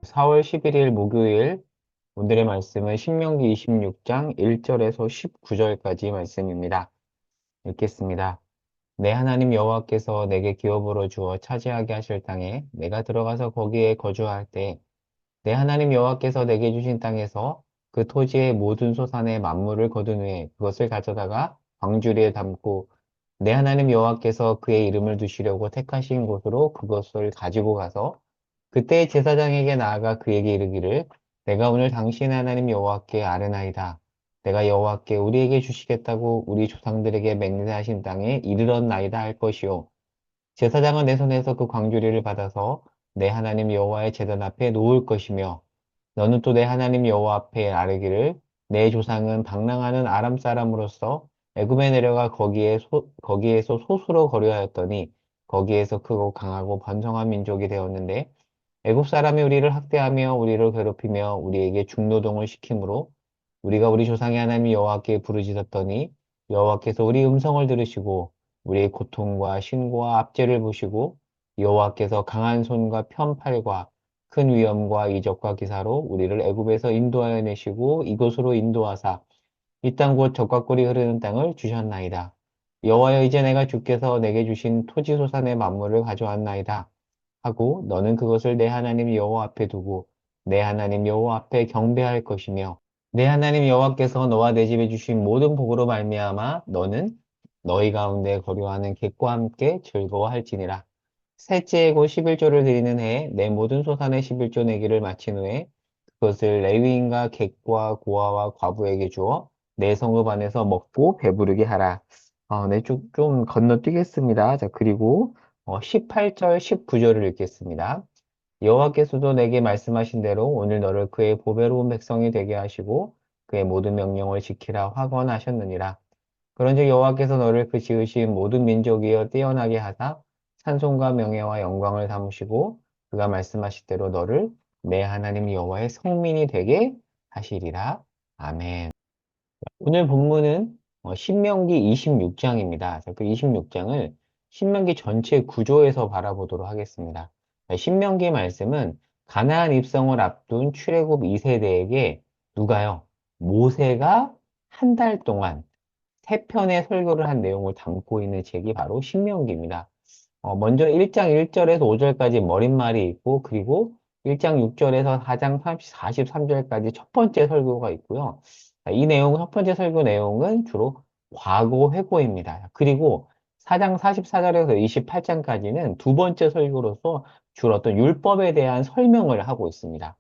4월 11일 목요일 오늘의 말씀은 신명기 26장 1절에서 19절까지 말씀입니다. 읽겠습니다. 내 하나님 여호와께서 내게 기업으로 주어 차지하게 하실 땅에 내가 들어가서 거기에 거주할 때 내 하나님 여호와께서 내게 주신 땅에서 그 토지의 모든 소산의 만물을 거둔 후에 그것을 가져다가 광주리에 담고 내 하나님 여호와께서 그의 이름을 두시려고 택하신 곳으로 그것을 가지고 가서 그때 제사장에게 나아가 그에게 이르기를 내가 오늘 당신 하나님 여호와께 아뢰나이다. 내가 여호와께 우리에게 주시겠다고 우리 조상들에게 맹세하신 땅에 이르렀나이다 할 것이요. 제사장은 내 손에서 그 광주리를 받아서 내 하나님 여호와의 제단 앞에 놓을 것이며 너는 또 내 하나님 여호와 앞에 아뢰기를 내 조상은 방랑하는 아람 사람으로서 애굽에 내려가 거기에서 소수로 거류하였더니 거기에서 크고 강하고 번성한 민족이 되었는데 애굽 사람이 우리를 학대하며 우리를 괴롭히며 우리에게 중노동을 시키므로 우리가 우리 조상의 하나님 여호와께 부르짖었더니 여호와께서 우리 음성을 들으시고 우리의 고통과 신고와 압제를 보시고 여호와께서 강한 손과 편팔과 큰 위엄과 이적과 기사로 우리를 애굽에서 인도하여 내시고 이곳으로 인도하사 이 땅 곧 적과 꿀이 흐르는 땅을 주셨나이다. 여호와여 이제 내가 주께서 내게 주신 토지 소산의 만물을 가져왔나이다. 하고 너는 그것을 내 하나님 여호와 앞에 두고 내 하나님 여호와 앞에 경배할 것이며 내 하나님 여호와께서 너와 내 집에 주신 모든 복으로 말미암아 너는 너희 가운데 거류하는 객과 함께 즐거워할지니라. 셋째 곧 11조를 드리는 해에 내 모든 소산의 11조 내기를 마친 후에 그것을 레위인과 객과 고아와 과부에게 주어 내 성읍 안에서 먹고 배부르게 하라. 네, 좀 건너뛰겠습니다. 자, 그리고 18절, 19절을 읽겠습니다. 여호와께서도 내게 말씀하신 대로 오늘 너를 그의 보배로운 백성이 되게 하시고 그의 모든 명령을 지키라 확언하셨느니라. 그런즉 여호와께서 너를 그 지으신 모든 민족이여 뛰어나게 하사 찬송과 명예와 영광을 담으시고 그가 말씀하실 대로 너를 내 하나님 여호와의 성민이 되게 하시리라. 아멘. 오늘 본문은 신명기 26장입니다. 그 26장을 신명기 전체 구조에서 바라보도록 하겠습니다. 신명기 말씀은 가나안 입성을 앞둔 출애굽 2세대에게 누가요? 모세가 한 달 동안 세 편의 설교를 한 내용을 담고 있는 책이 바로 신명기입니다. 먼저 1장 1절에서 5절까지 머릿말이 있고, 그리고 1장 6절에서 4장 43절까지 첫 번째 설교가 있고요. 이 내용, 첫 번째 설교 내용은 주로 과거 회고입니다. 그리고 4장 44절에서 28장까지는 두 번째 설교로서 주로 어떤 율법에 대한 설명을 하고 있습니다.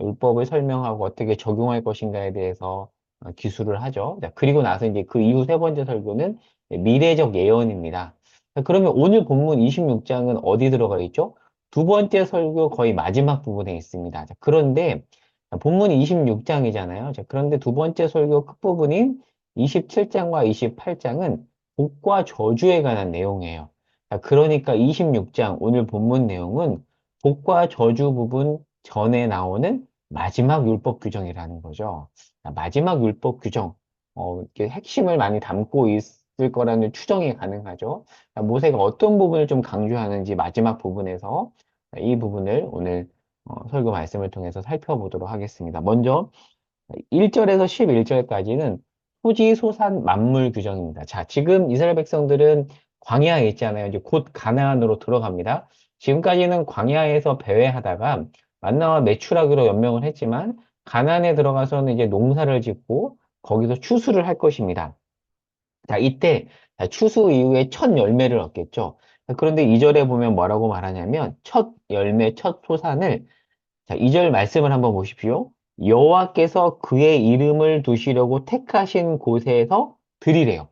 율법을 설명하고 어떻게 적용할 것인가에 대해서 기술을 하죠. 자, 그리고 나서 이제 그 이후 세 번째 설교는 미래적 예언입니다. 자, 그러면 오늘 본문 26장은 어디 들어가 있죠? 두 번째 설교 거의 마지막 부분에 있습니다. 자, 그런데 본문이 26장이잖아요. 자, 그런데 두 번째 설교 끝부분인 27장과 28장은 복과 저주에 관한 내용이에요. 자, 그러니까 26장 오늘 본문 내용은 복과 저주 부분 전에 나오는 마지막 율법 규정이라는 거죠. 자, 마지막 율법 규정, 이렇게 핵심을 많이 담고 있을 거라는 추정이 가능하죠. 자, 모세가 어떤 부분을 좀 강조하는지 마지막 부분에서 이 부분을 오늘 설교 말씀을 통해서 살펴보도록 하겠습니다. 먼저 1절에서 11절까지는 토지, 소산, 만물 규정입니다. 자, 지금 이스라엘 백성들은 광야에 있잖아요. 이제 곧 가나안으로 들어갑니다. 지금까지는 광야에서 배회하다가 만나와 메추라기로 연명을 했지만 가나안에 들어가서는 이제 농사를 짓고 거기서 추수를 할 것입니다. 자, 이때 추수 이후에 첫 열매를 얻겠죠. 그런데 2절에 보면 뭐라고 말하냐면 첫 열매, 첫 소산을 자, 2절 말씀을 한번 보십시오. 여호와께서 그의 이름을 두시려고 택하신 곳에서 드리래요.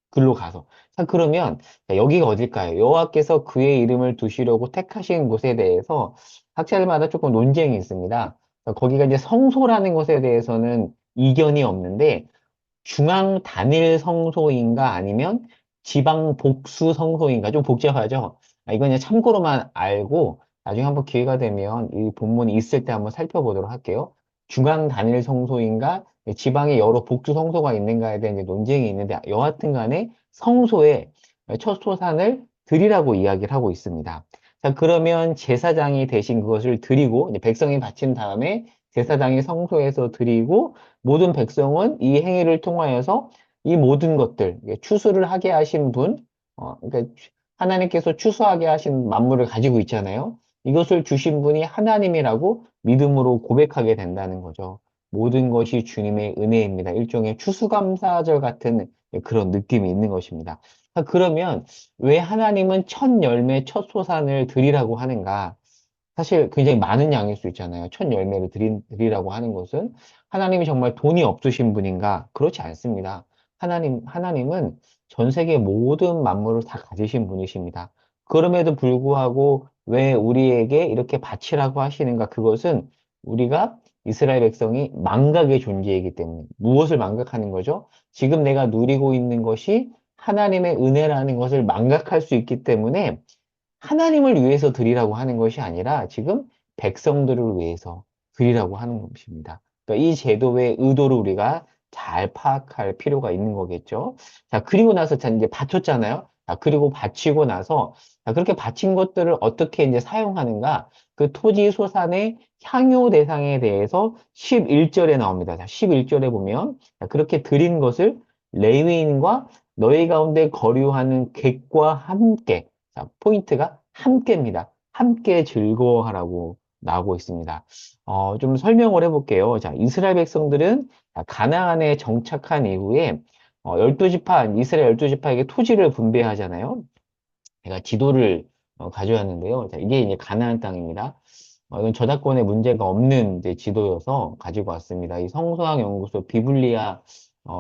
글로 가서. 자, 그러면 자, 여기가 어딜까요? 여호와께서 그의 이름을 두시려고 택하신 곳에 대해서 학자들마다 조금 논쟁이 있습니다. 자, 거기가 이제 성소라는 것에 대해서는 이견이 없는데 중앙 단일 성소인가 아니면 지방 복수 성소인가 좀 복잡하죠. 이건 그냥 참고로만 알고 나중에 한번 기회가 되면 이 본문이 있을 때 한번 살펴보도록 할게요. 중앙 단일 성소인가 지방에 여러 복수 성소가 있는가에 대한 이제 논쟁이 있는데 여하튼 간에 성소에 첫 소산을 드리라고 이야기를 하고 있습니다. 자, 그러면 제사장이 대신 그것을 드리고, 이제 백성이 바친 다음에 제사장이 성소에서 드리고, 모든 백성은 이 행위를 통하여서 이 모든 것들, 이게 추수를 하게 하신 분, 그러니까 하나님께서 추수하게 하신 만물을 가지고 있잖아요. 이것을 주신 분이 하나님이라고 믿음으로 고백하게 된다는 거죠. 모든 것이 주님의 은혜입니다. 일종의 추수감사절 같은 그런 느낌이 있는 것입니다. 그러면 왜 하나님은 첫 열매, 첫 소산을 드리라고 하는가? 사실 굉장히 많은 양일 수 있잖아요. 첫 열매를 드리라고 하는 것은 하나님이 정말 돈이 없으신 분인가? 그렇지 않습니다. 하나님은 전 세계 모든 만물을 다 가지신 분이십니다. 그럼에도 불구하고 왜 우리에게 이렇게 바치라고 하시는가? 그것은 우리가 이스라엘 백성이 망각의 존재이기 때문에 무엇을 망각하는 거죠? 지금 내가 누리고 있는 것이 하나님의 은혜라는 것을 망각할 수 있기 때문에 하나님을 위해서 드리라고 하는 것이 아니라 지금 백성들을 위해서 드리라고 하는 것입니다. 그러니까 이 제도의 의도를 우리가 잘 파악할 필요가 있는 거겠죠. 자, 그리고 나서 자, 이제 바쳤잖아요. 자, 그리고 바치고 나서 자, 그렇게 바친 것들을 어떻게 이제 사용하는가? 그 토지 소산의 향유 대상에 대해서 11절에 나옵니다. 자, 11절에 보면 자, 그렇게 드린 것을 레위인과 너희 가운데 거류하는 객과 함께 자, 포인트가 함께입니다. 함께 즐거워하라고 나오고 있습니다. 좀 설명을 해볼게요. 자, 이스라엘 백성들은 가나안에 정착한 이후에 12지파, 이스라엘 12지파에게 토지를 분배하잖아요. 제가 지도를 가져왔는데요. 자, 이게 이제 가나안 땅입니다. 이건 저작권에 문제가 없는 이제 지도여서 가지고 왔습니다. 이 성서학 연구소 비블리아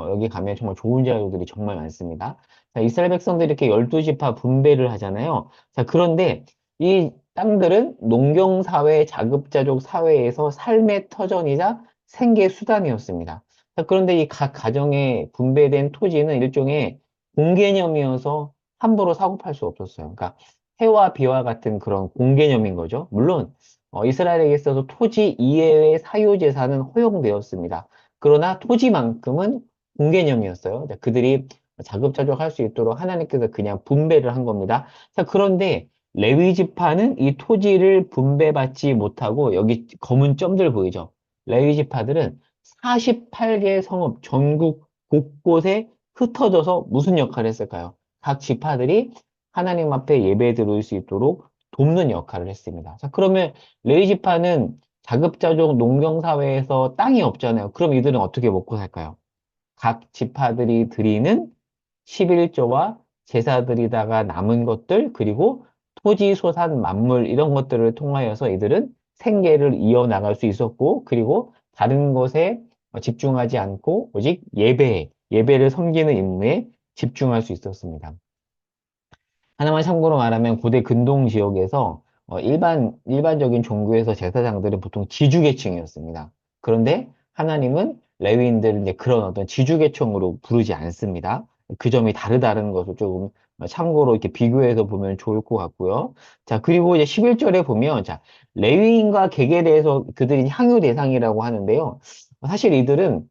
여기 가면 정말 좋은 자료들이 정말 많습니다. 자, 이스라엘 백성들이 이렇게 12지파 분배를 하잖아요. 자, 그런데 이 땅들은 농경사회, 자급자족 사회에서 삶의 터전이자 생계 수단이었습니다. 자, 그런데 이 각 가정에 분배된 토지는 일종의 공개념이어서 함부로 사고 팔 수 없었어요. 그러니까 해와 비와 같은 그런 공개념인 거죠. 물론 이스라엘에게 있어서 토지 이외의 사유재산은 허용되었습니다. 그러나 토지만큼은 공개념이었어요. 자, 그들이 자급자족할 수 있도록 하나님께서 그냥 분배를 한 겁니다. 자, 그런데 레위 지파는 이 토지를 분배받지 못하고 여기 검은 점들 보이죠? 레위 지파들은 48개 성읍 전국 곳곳에 흩어져서 무슨 역할을 했을까요? 각 지파들이 하나님 앞에 예배 드릴 수 있도록 돕는 역할을 했습니다. 자, 그러면 레위 지파는 자급자족 농경사회에서 땅이 없잖아요. 그럼 이들은 어떻게 먹고 살까요? 각 지파들이 드리는 11조와 제사 드리다가 남은 것들, 그리고 토지, 소산, 만물, 이런 것들을 통하여서 이들은 생계를 이어나갈 수 있었고, 그리고 다른 것에 집중하지 않고, 오직 예배를 섬기는 임무에 집중할 수 있었습니다. 하나만 참고로 말하면 고대 근동 지역에서 일반적인 종교에서 제사장들은 보통 지주계층이었습니다. 그런데 하나님은 레위인들을 이제 그런 어떤 지주계층으로 부르지 않습니다. 그 점이 다르다는 것을 조금 참고로 이렇게 비교해서 보면 좋을 것 같고요. 자, 그리고 이제 11절에 보면, 자, 레위인과 객에 대해서 그들이 향유 대상이라고 하는데요. 사실 이들은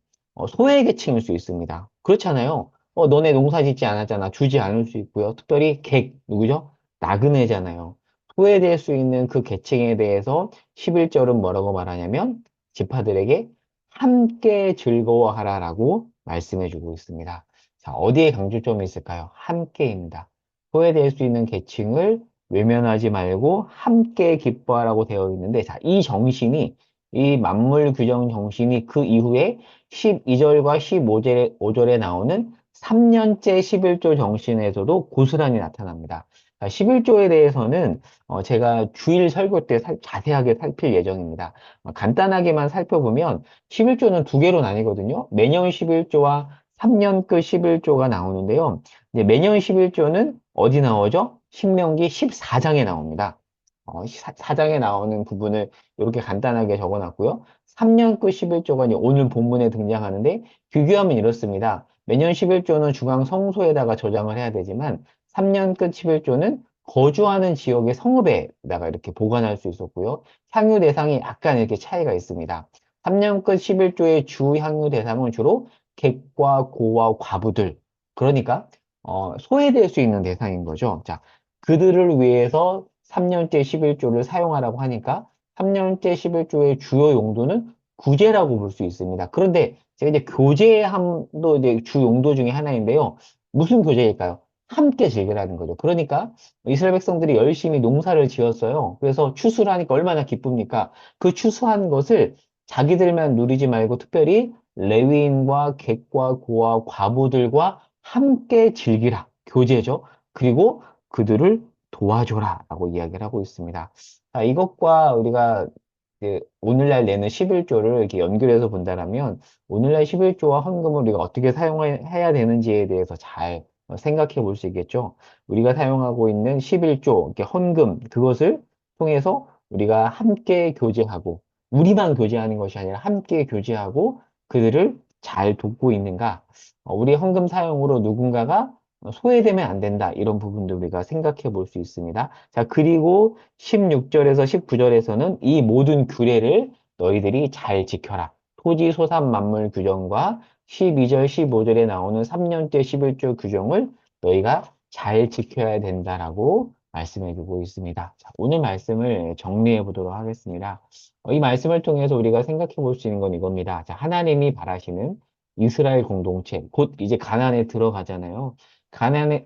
소외계층일 수 있습니다. 그렇잖아요. 너네 농사 짓지 않았잖아. 주지 않을 수 있고요. 특별히 누구죠? 나그네잖아요. 소외될 수 있는 그 계층에 대해서 11절은 뭐라고 말하냐면, 지파들에게 함께 즐거워하라라고 말씀해주고 있습니다. 자, 어디에 강조점이 있을까요? 함께입니다. 소외될 수 있는 계층을 외면하지 말고 함께 기뻐하라고 되어 있는데, 자, 이 만물 규정 정신이 그 이후에 12절과 15절에 나오는 3년째 11조 정신에서도 고스란히 나타납니다. 11조에 대해서는 제가 주일 설교 때 자세하게 살필 예정입니다. 간단하게만 살펴보면 11조는 두 개로 나뉘거든요. 매년 11조와 3년 끝 11조가 나오는데요. 이제 매년 11조는 어디 나오죠? 신명기 14장에 나옵니다. 4장에 나오는 부분을 이렇게 간단하게 적어놨고요. 3년 끝 11조가 오늘 본문에 등장하는데 비교하면 이렇습니다. 매년 11조는 중앙 성소에다가 저장을 해야 되지만 3년 끝 11조는 거주하는 지역의 성읍에다가 이렇게 보관할 수 있었고요. 향유 대상이 약간 이렇게 차이가 있습니다. 3년 끝 11조의 주 향유 대상은 주로 객과 고와 과부들, 그러니까 소외될 수 있는 대상인 거죠. 자, 그들을 위해서 3년째 11조를 사용하라고 하니까 3년째 11조의 주요 용도는 구제라고 볼 수 있습니다. 그런데 제가 이제 교제함도 이제 주 용도 중에 하나인데요. 무슨 교제일까요? 함께 즐기라는 거죠. 그러니까 이스라엘 백성들이 열심히 농사를 지었어요. 그래서 추수를 하니까 얼마나 기쁩니까? 그 추수한 것을 자기들만 누리지 말고 특별히 레위인과 객과 고와 과부들과 함께 즐기라. 교제죠. 그리고 그들을 도와줘라. 라고 이야기를 하고 있습니다. 자, 이것과 우리가 오늘날 내는 11조를 이렇게 연결해서 본다면 오늘날 11조와 헌금을 우리가 어떻게 사용해야 되는지에 대해서 잘 생각해 볼 수 있겠죠. 우리가 사용하고 있는 11조, 이렇게 헌금, 그것을 통해서 우리가 함께 교제하고, 우리만 교제하는 것이 아니라 함께 교제하고 그들을 잘 돕고 있는가? 우리 헌금 사용으로 누군가가 소외되면 안 된다. 이런 부분도 우리가 생각해 볼 수 있습니다. 자, 그리고 16절에서 19절에서는 이 모든 규례를 너희들이 잘 지켜라. 토지 소산 만물 규정과 12절, 15절에 나오는 3년째 11조 규정을 너희가 잘 지켜야 된다라고 말씀해 주고 있습니다. 자, 오늘 말씀을 정리해 보도록 하겠습니다. 이 말씀을 통해서 우리가 생각해 볼 수 있는 건 이겁니다. 자, 하나님이 바라시는 이스라엘 공동체, 곧 이제 가나안에 들어가잖아요.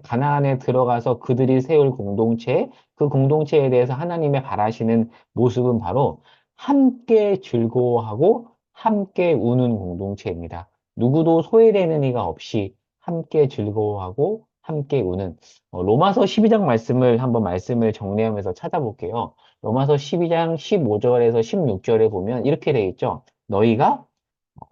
가나안에 들어가서 그들이 세울 공동체, 그 공동체에 대해서 하나님의 바라시는 모습은 바로 함께 즐거워하고 함께 우는 공동체입니다. 누구도 소외되는 이가 없이 함께 즐거워하고 함께 우는 로마서 12장 말씀을 한번 말씀을 정리하면서 찾아볼게요. 로마서 12장 15절에서 16절에 보면 이렇게 되어 있죠. 너희가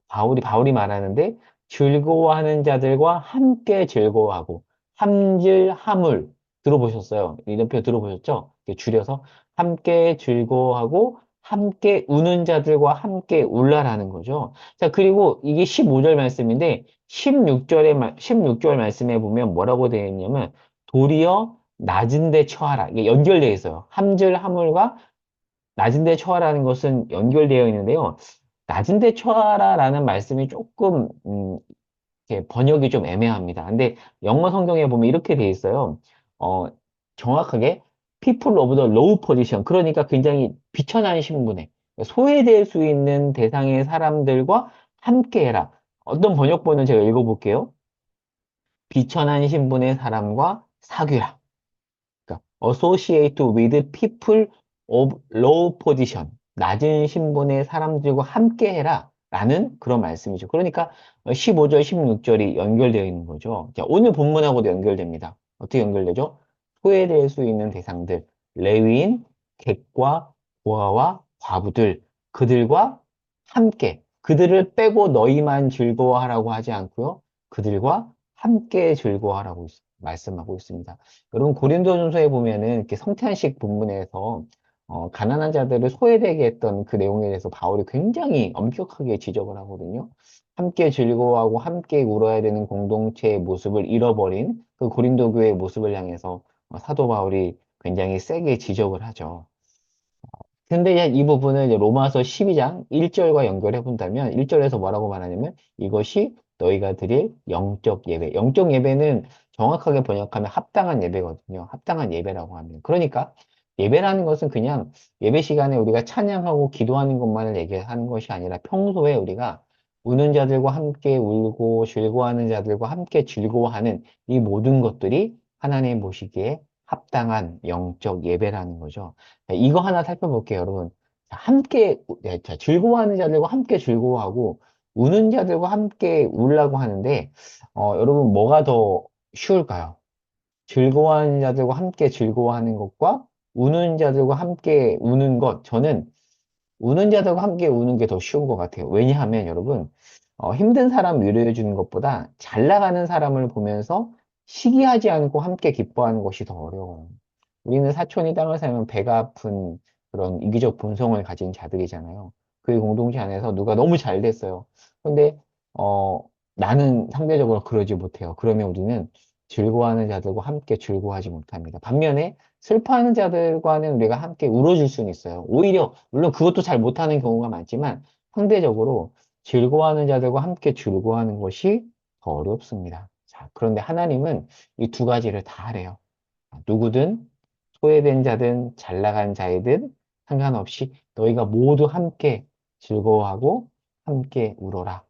바울이 말하는데 즐거워하는 자들과 함께 즐거워하고 함질 함을 들어보셨어요? 이름표 들어보셨죠? 이렇게 줄여서 함께 즐거워하고 함께 우는 자들과 함께 울라라는 거죠. 자, 그리고 이게 15절 말씀인데 16절 말씀에 보면 뭐라고 되어 있냐면 도리어 낮은 데 처하라. 이게 연결되어 있어요. 함질 함을과 낮은 데 처하라는 것은 연결되어 있는데요. 낮은 데 처하라라는 말씀이 조금 이렇게 번역이 좀 애매합니다. 근데 영어 성경에 보면 이렇게 돼 있어요. 어, 정확하게 people of the low position, 그러니까 굉장히 비천한 신분에 소외될 수 있는 대상의 사람들과 함께해라. 어떤 번역본은 제가 읽어볼게요. 비천한 신분의 사람과 사귀라. 그러니까 associate with people of low position, 낮은 신분의 사람들과 함께 해라 라는 그런 말씀이죠. 그러니까 15절, 16절이 연결되어 있는 거죠. 자, 오늘 본문하고도 연결됩니다. 어떻게 연결되죠? 소외될 수 있는 대상들, 레위인, 객과 고아와 과부들, 그들과 함께, 그들을 빼고 너희만 즐거워하라고 하지 않고요. 그들과 함께 즐거워하라고 말씀하고 있습니다. 여러분 고린도전서에 보면은 이렇게 성찬식 본문에서 가난한 자들을 소외되게 했던 그 내용에 대해서 바울이 굉장히 엄격하게 지적을 하거든요. 함께 즐거워하고 함께 울어야 되는 공동체의 모습을 잃어버린 그 고린도 교회의 모습을 향해서 사도 바울이 굉장히 세게 지적을 하죠. 근데 이제 이 부분을 이제 로마서 12장 1절과 연결해 본다면 1절에서 뭐라고 말하냐면 이것이 너희가 드릴 영적 예배. 영적 예배는 정확하게 번역하면 합당한 예배거든요. 합당한 예배라고 하면. 그러니까 예배라는 것은 그냥 예배 시간에 우리가 찬양하고 기도하는 것만을 얘기하는 것이 아니라 평소에 우리가 우는 자들과 함께 울고 즐거워하는 자들과 함께 즐거워하는 이 모든 것들이 하나님 보시기에 합당한 영적 예배라는 거죠. 자, 이거 하나 살펴볼게요, 여러분. 자, 자, 즐거워하는 자들과 함께 즐거워하고, 우는 자들과 함께 울라고 하는데, 여러분, 뭐가 더 쉬울까요? 즐거워하는 자들과 함께 즐거워하는 것과, 우는 자들과 함께 우는 것. 저는 우는 자들과 함께 우는 게 더 쉬운 것 같아요. 왜냐하면 여러분, 힘든 사람 위로해 주는 것보다 잘 나가는 사람을 보면서 시기하지 않고 함께 기뻐하는 것이 더 어려워요. 우리는 사촌이 땅을 살면 배가 아픈 그런 이기적 본성을 가진 자들이잖아요. 그 공동체 안에서 누가 너무 잘 됐어요. 근데, 어, 나는 상대적으로 그러지 못해요. 그러면 우리는 즐거워하는 자들과 함께 즐거워하지 못합니다. 반면에 슬퍼하는 자들과는 우리가 함께 울어줄 수는 있어요. 오히려, 물론 그것도 잘 못하는 경우가 많지만 상대적으로 즐거워하는 자들과 함께 즐거워하는 것이 더 어렵습니다. 자, 그런데 하나님은 이 두 가지를 다 하래요. 누구든 소외된 자든 잘 나간 자이든 상관없이 너희가 모두 함께 즐거워하고 함께 울어라.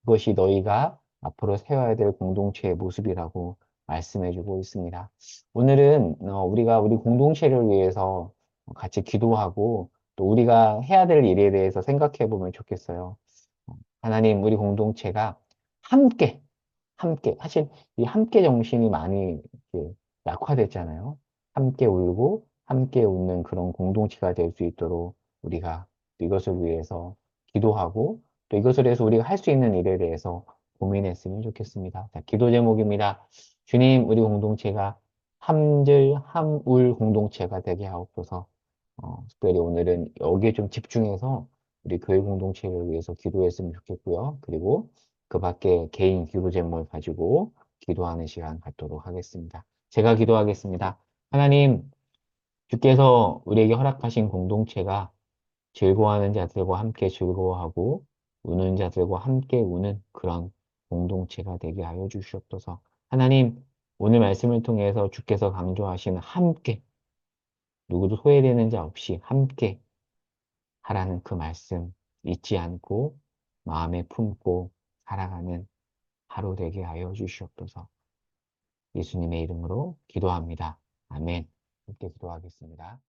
그것이 너희가 앞으로 세워야 될 공동체의 모습이라고 말씀해주고 있습니다. 오늘은 우리가 우리 공동체를 위해서 같이 기도하고 또 우리가 해야 될 일에 대해서 생각해 보면 좋겠어요. 하나님, 우리 공동체가 함께, 사실 이 함께 정신이 많이 이렇게 약화됐잖아요. 함께 울고, 함께 웃는 그런 공동체가 될 수 있도록 우리가 이것을 위해서 기도하고, 또 이것을 위해서 우리가 할 수 있는 일에 대해서 고민했으면 좋겠습니다. 자, 기도 제목입니다. 주님, 우리 공동체가 함들, 함울 공동체가 되게 하옵소서. 특별히 오늘은 여기에 좀 집중해서 우리 교회 공동체를 위해서 기도했으면 좋겠고요. 그리고 그 밖에 개인 기도 제목을 가지고 기도하는 시간 갖도록 하겠습니다. 제가 기도하겠습니다. 하나님, 주께서 우리에게 허락하신 공동체가 즐거워하는 자들과 함께 즐거워하고 우는 자들과 함께 우는 그런 공동체가 되게 하여 주시옵소서. 하나님, 오늘 말씀을 통해서 주께서 강조하신 함께, 누구도 소외되는 자 없이 함께 하라는 그 말씀 잊지 않고 마음에 품고 살아가는 하루 되게 하여 주시옵소서. 예수님의 이름으로 기도합니다. 아멘. 함께 기도하겠습니다.